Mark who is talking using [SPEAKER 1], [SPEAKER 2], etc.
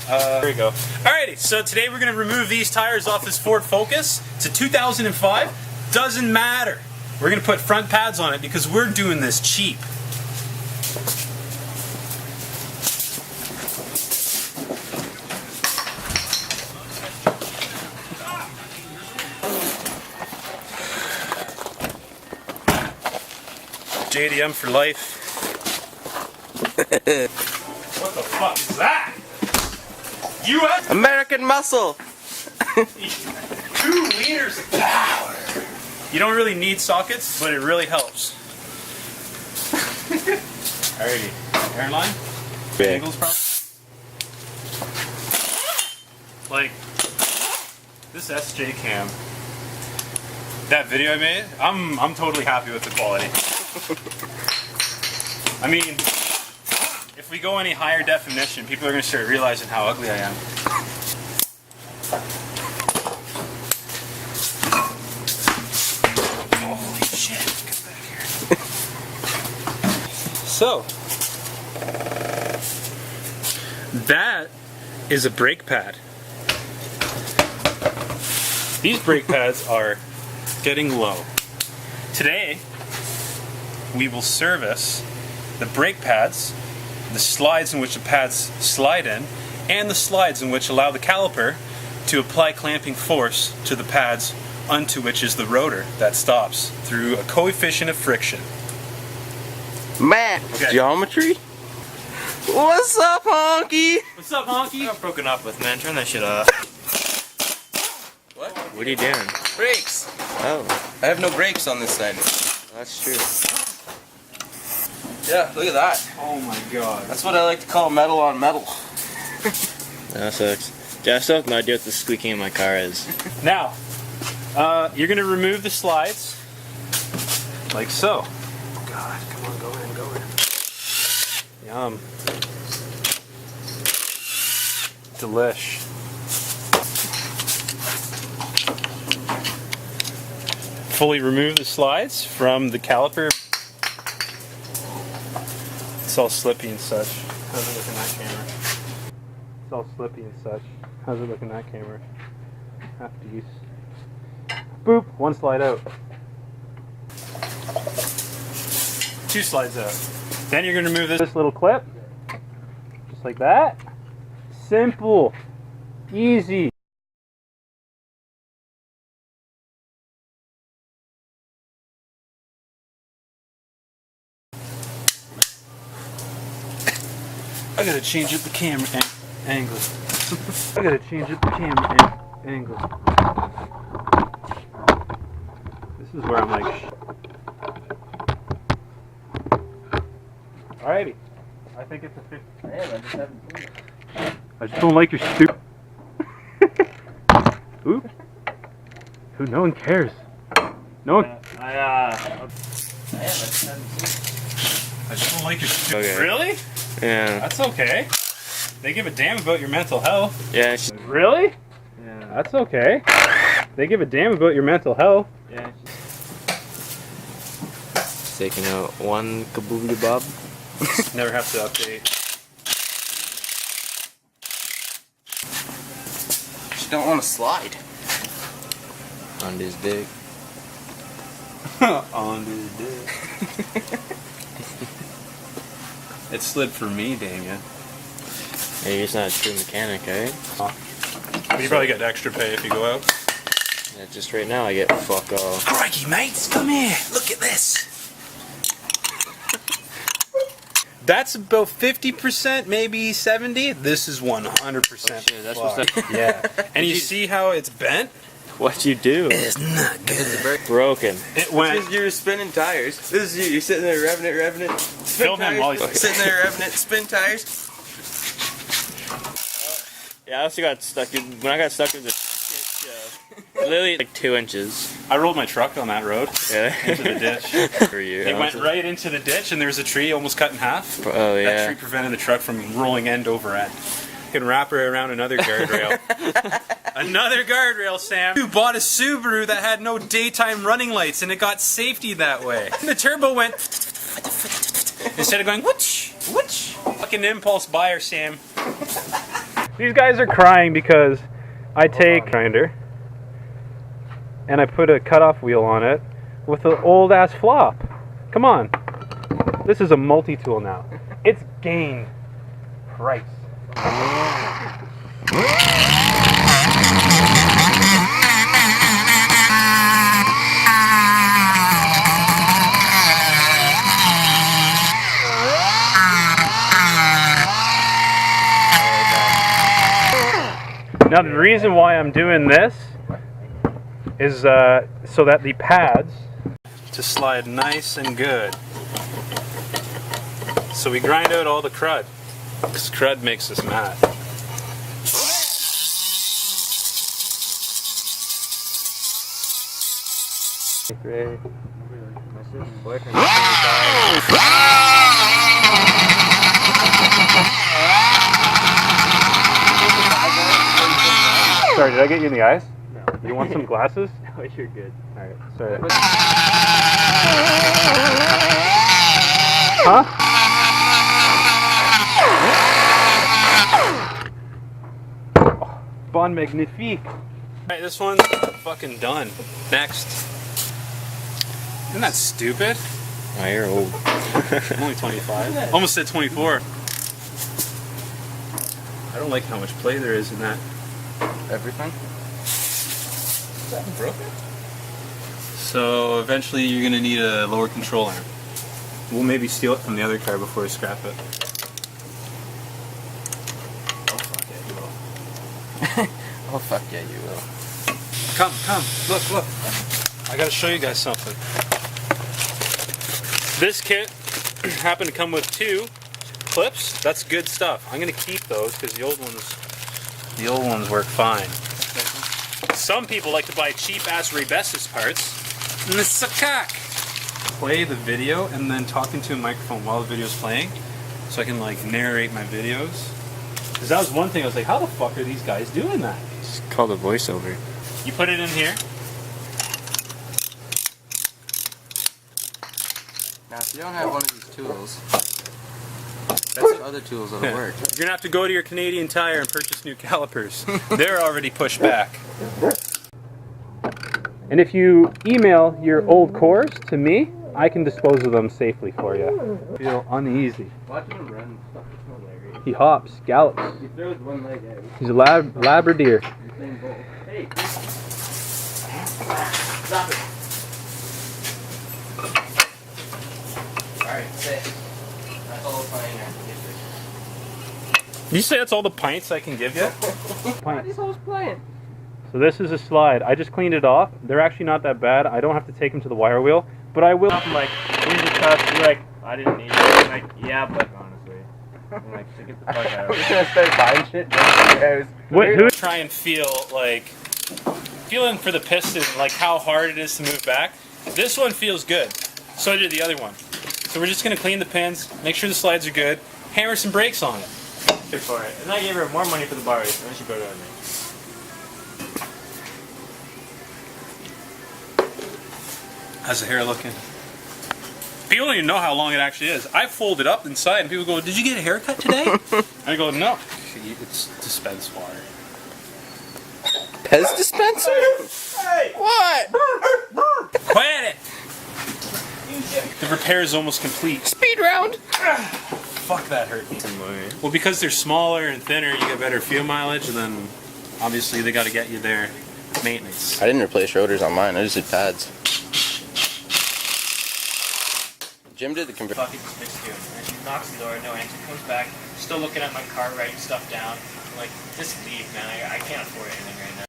[SPEAKER 1] There we go. Alrighty, so today we're going to remove these tires off this Ford Focus. It's a 2005. Doesn't matter. We're going to put front pads on it because we're doing this cheap. JDM for life. What the fuck is that? US
[SPEAKER 2] American muscle!
[SPEAKER 1] 2 liters of power! You don't really need sockets, but it really helps. Alrighty. Airline? Angles probably? Like, this SJ cam. That video I made, I'm totally happy with the quality. I mean, if we go any higher definition, people are going to start realizing how ugly I am. Holy shit, get back here. So, that is a brake pad. These brake pads are getting low. Today, we will service the brake pads, the slides in which the pads slide in, and the slides in which allow the caliper to apply clamping force to the pads unto which is the rotor that stops through a coefficient of friction.
[SPEAKER 2] Man,
[SPEAKER 1] Okay.
[SPEAKER 2] Geometry? What's up, Honky?
[SPEAKER 1] What's up, Honky?
[SPEAKER 3] I'm broken up with, man. Turn that shit off.
[SPEAKER 2] What?
[SPEAKER 3] What are you doing?
[SPEAKER 2] Brakes!
[SPEAKER 3] Oh,
[SPEAKER 2] I have no brakes on this side.
[SPEAKER 3] that's true.
[SPEAKER 2] Yeah, look at that.
[SPEAKER 1] Oh my god.
[SPEAKER 2] That's what I like to call metal on metal.
[SPEAKER 3] That sucks. Yeah, I still have no idea what the squeaking in my car is.
[SPEAKER 1] Now, you're going to remove the slides, like so. God, come on, go in, go in. Yum. Delish. Fully remove the slides from the caliper. It's all slippy and such. How's it look in that camera? It's all slippy and such. How's it look in that camera? Half to use. Boop! 1 slide out. 2 slides out. Then you're going to remove this little clip. Just like that. Simple. Easy. I gotta change up the camera angle. I gotta change up the camera angle. This is where I'm like, alrighty. I think it's a 50.
[SPEAKER 2] Damn, I just haven't seen it.
[SPEAKER 1] I just don't like your stupid. Oop. Who? No one cares. No one.
[SPEAKER 2] Damn, I just haven't seen it.
[SPEAKER 1] I just don't like your stupid.
[SPEAKER 3] Okay.
[SPEAKER 1] Really?
[SPEAKER 3] Yeah.
[SPEAKER 1] That's okay. They give a damn about your mental health.
[SPEAKER 3] Yeah.
[SPEAKER 1] Really?
[SPEAKER 3] Yeah.
[SPEAKER 1] That's okay. They give a damn about your mental health.
[SPEAKER 3] Yeah. Just taking out one kaboobly bob.
[SPEAKER 1] Never have to update.
[SPEAKER 2] Just don't want to slide.
[SPEAKER 3] On this dick.
[SPEAKER 1] On this dick. It slid for me, Damien.
[SPEAKER 3] Yeah, you're just not a true mechanic, right?
[SPEAKER 1] But you probably get extra pay if you go out.
[SPEAKER 3] Yeah, just right now I get fuck all.
[SPEAKER 1] Crikey, mates, come here. Look at this. That's about 50%, maybe 70. This is 100%.
[SPEAKER 3] Oh, shit, that's what's
[SPEAKER 1] fucked. Yeah. And you see how it's bent?
[SPEAKER 3] What'd you do?
[SPEAKER 1] It's not good.
[SPEAKER 3] Broken.
[SPEAKER 1] It went.
[SPEAKER 2] Because you were spinning tires. This is you. You're sitting there revving it. Spin
[SPEAKER 1] Film him
[SPEAKER 2] tires.
[SPEAKER 1] while he's
[SPEAKER 2] Sitting there revving it. Spin tires.
[SPEAKER 3] Yeah, I also got stuck. When I got stuck, it was a shit show. Literally like 2 inches.
[SPEAKER 1] I rolled my truck on that road
[SPEAKER 3] Yeah.
[SPEAKER 1] into the ditch.
[SPEAKER 3] For you.
[SPEAKER 1] It went right into the ditch, and there was a tree almost cut in half.
[SPEAKER 3] Oh
[SPEAKER 1] That
[SPEAKER 3] yeah.
[SPEAKER 1] tree prevented the truck from rolling end over end. You can wrap her around another guardrail. Another guardrail, Sam. You bought a Subaru that had no daytime running lights, and it got safety that way. And the turbo went instead of going whoosh, whoosh. Fucking impulse buyer, Sam. These guys are crying because I take a grinder and I put a cutoff wheel on it with an old ass flop. Come on. This is a multi-tool now. It's gained price. Now the reason why I'm doing this is so that the pads to slide nice and good. So we grind out all the crud, because crud makes us mad. Sorry, did I get you in the eyes? No. You want some glasses?
[SPEAKER 3] No, you're good.
[SPEAKER 1] Alright, sorry. Huh? Oh, bon magnifique. Alright, this one's fucking done. Next. Isn't that stupid?
[SPEAKER 3] Oh, you're old.
[SPEAKER 1] I'm only 25. Almost said 24. I don't like how much play there is in that.
[SPEAKER 2] Everything?
[SPEAKER 1] Is that broken? So eventually you're going to need a lower control arm. We'll maybe steal it from the other car before we scrap it. Oh fuck yeah, you will.
[SPEAKER 2] Oh fuck yeah, you will.
[SPEAKER 1] Come, look. I gotta show you guys something. This kit happened to come with 2 clips. That's good stuff. I'm gonna keep those because the old ones work fine. Some people like to buy cheap ass Rebessis parts. And it's a cock. Play the video and then talk into a microphone while the video's playing, so I can like narrate my videos. Because that was one thing I was like, how the fuck are these guys doing that?
[SPEAKER 3] It's called a voiceover.
[SPEAKER 1] You put it in here.
[SPEAKER 2] Now, if you don't have one of these tools, that's the other tools that'll work.
[SPEAKER 1] You're gonna have to go to your Canadian Tire and purchase new calipers. They're already pushed back. And if you email your old cores to me, I can dispose of them safely for you. Feel uneasy.
[SPEAKER 2] Watch him run. Hilarious.
[SPEAKER 1] He hops, gallops.
[SPEAKER 2] He throws one leg out.
[SPEAKER 1] He's a Labrador.
[SPEAKER 2] Hey! Stop it! Alright, sit. That's all the pine I can give you.
[SPEAKER 1] You say that's all the pints I can give you?
[SPEAKER 2] What are these hoes playing?
[SPEAKER 1] So this is a slide. I just cleaned it off. They're actually not that bad. I don't have to take them to the wire wheel, but I will.
[SPEAKER 3] I'm like, here's your cup. You're like, I didn't need it. I'm like, yeah, but honestly. I'm like, so get the fuck out of
[SPEAKER 2] We're
[SPEAKER 3] here.
[SPEAKER 2] gonna start buying shit.
[SPEAKER 1] Who try and feel like feeling for the piston, like how hard it is to move back. This one feels good. So did the other one. So we're just gonna clean the pins, make sure the slides are good, hammer some brakes on it.
[SPEAKER 3] Good for it. And I gave her more money for the bar race, and then she put it on me.
[SPEAKER 1] How's the hair looking? People don't even know how long it actually is. I fold it up inside and people go, did you get a haircut today? I go, no. It's dispensed water.
[SPEAKER 2] Pez dispenser?
[SPEAKER 3] Hey!
[SPEAKER 2] What?
[SPEAKER 1] Quit it! The repair is almost complete.
[SPEAKER 2] Speed round?
[SPEAKER 1] Fuck, that hurt me. Well, because they're smaller and thinner, you get better fuel mileage, and then obviously they got to get you their maintenance.
[SPEAKER 2] I didn't replace rotors on mine, I just did pads. Jim did the conversion.
[SPEAKER 3] Fucking just fixed you. And she knocks the door, no answer, comes back, still looking at my car, writing stuff down. I'm like, just leave, man. I can't afford anything right now.